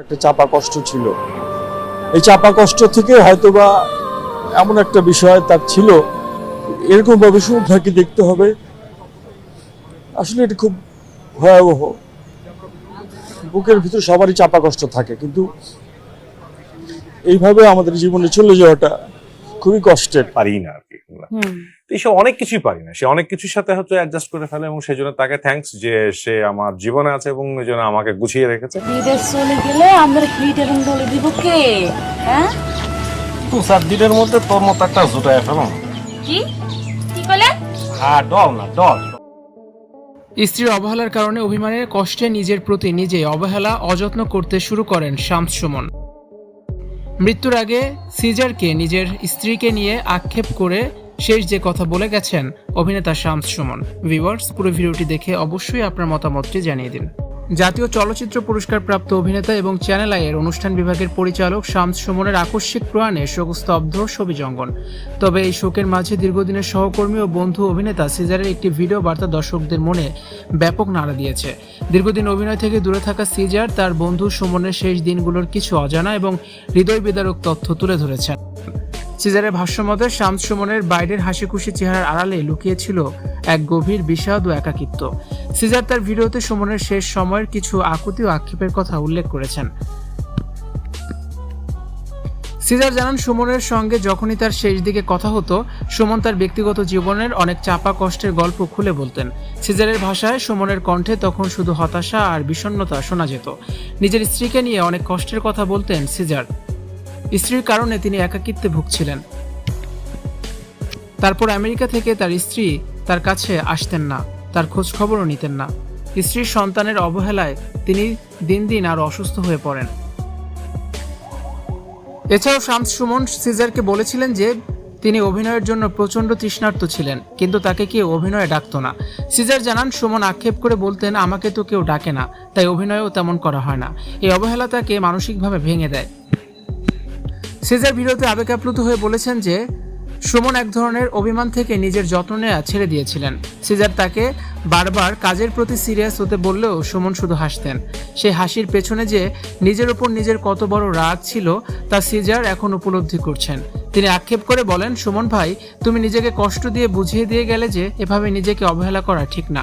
একটা চাপা কষ্ট ছিল। এই চাপা কষ্ট থেকে হয়তোবা এমন একটা বিষয় তার ছিল, এরকম ভাবে সমুদ্রকে দেখতে হবে। আসলে এটা খুব ভয়াবহ। বুকের ভিতর সবারই চাপা কষ্ট থাকে, কিন্তু এইভাবে আমাদের জীবনে চলে যাওয়াটা খুবই কষ্টের। পারি না আর কি। তো এইসব অনেক কিছুই পারি না, সে অনেক কিছুর সাথে হচ্ছে অ্যাডজাস্ট করে ফেলে, এবং সেই জন্য তাকে থ্যাঙ্কস যে সে আমার জীবনে আছে এবং এই জন্য আমাকে গুছিয়ে রেখেছে। বিদেশ চলে গেলে আমরা ফ্রিটেরন বলে দিব কে? হ্যাঁ, 2-4 দিনের মধ্যে তোর মতো একটা জুটায় ফেলাম। কি কি বলে? হ্যাঁ, ডল না ডল। স্ত্রীর অবহেলার কারণে অভিমানের কষ্টে নিজের প্রতি নিজে অবহেলা অযত্ন করতে শুরু করেন শামস সুমন। মৃত্যুর আগে সিজারকে নিজের স্ত্রীকে নিয়ে আক্ষেপ করে শেষ যে কথা বলে গেছেন অভিনেতা শামস সুমন। ভিউয়ার্স, পুরো ভিডিওটি দেখে অবশ্যই আপনার মতামতটি জানিয়ে দিন। জাতীয় চলচ্চিত্র পুরস্কারপ্রাপ্ত অভিনেতা এবং চ্যানেল আইয়ের অনুষ্ঠান বিভাগের পরিচালক শামস সুমনের আকস্মিক প্রয়াণে শোকস্তব্ধ ছবি জঙ্গন। তবে এই শোকের মাঝে দীর্ঘদিনের সহকর্মী ও বন্ধু অভিনেতা সিজারের একটি ভিডিও বার্তা দর্শকদের মনে ব্যাপক নাড়া দিয়েছে। দীর্ঘদিন অভিনয় থেকে দূরে থাকা সিজার তার বন্ধু সুমনের শেষ দিনগুলোর কিছু অজানা এবং হৃদয় বিদারক তথ্য তুলে ধরেছেন। সিজারের ভাষ্যমতে শামস সুমনের বাইরের হাসিখুশি চেহারার আড়ালে লুকিয়ে ছিল এক গভীর বিষাদ ও একাকিত্ব। সিজার তার ভিডিওতে সুমনের শেষ সময়ের কিছু আকুতি ও আক্ষেপের কথা উল্লেখ করেছেন। সিজার জানান, সুমনের সঙ্গে যখনই তার শেষ দিকে কথা হতো, সুমন তার ব্যক্তিগত জীবনের অনেক চাপা কষ্টের গল্প খুলে বলতেন। সিজারের ভাষায় সুমনের কণ্ঠে তখন শুধু হতাশা আর বিষণ্ণতা শোনা যেত। নিজের স্ত্রীকে নিয়ে অনেক কষ্টের কথা বলতেন সিজার। স্ত্রীর কারণে তিনি একাকিত্বে ভুগছিলেন। তারপর আমেরিকা থেকে তার স্ত্রী তার কাছে আসতেন না, তার খোঁজ খবরও নিতেন না। স্ত্রীর সন্তানের অবহেলায় তিনি দিন দিন আরো অসুস্থ হয়ে পড়েন। এছাড়াও শামস সুমন সিজারকে বলেছিলেন যে তিনি অভিনয়ের জন্য প্রচণ্ড তৃষ্ণার্ত ছিলেন, কিন্তু তাকে কেউ অভিনয়ে ডাকতো না। সিজার জানান, সুমন আক্ষেপ করে বলতেন, আমাকে তো কেউ ডাকে না, তাই অভিনয়ও তেমন করা হয় না। এই অবহেলা তাকে মানসিকভাবে ভেঙে দেয়। সিজার ভিডিওতে আবেগ আপ্লুত হয়ে বলেছেন যে সুমন এক ধরনের অভিমান থেকে নিজের যত্ন নেওয়া ছেড়ে দিয়েছিলেন। সিজার তাকে বারবার কাজের প্রতি সিরিয়াস হতে বললেও সুমন শুধু হাসতেন। সেই হাসির পেছনে যে নিজের উপর নিজের কত বড় রাগ ছিল তা সিজার এখন উপলব্ধি করছেন। তিনি আক্ষেপ করে বলেন, সুমন ভাই, তুমি নিজেকে কষ্ট দিয়ে বুঝিয়ে দিয়ে গেলে যে এভাবে নিজেকে অবহেলা করা ঠিক না।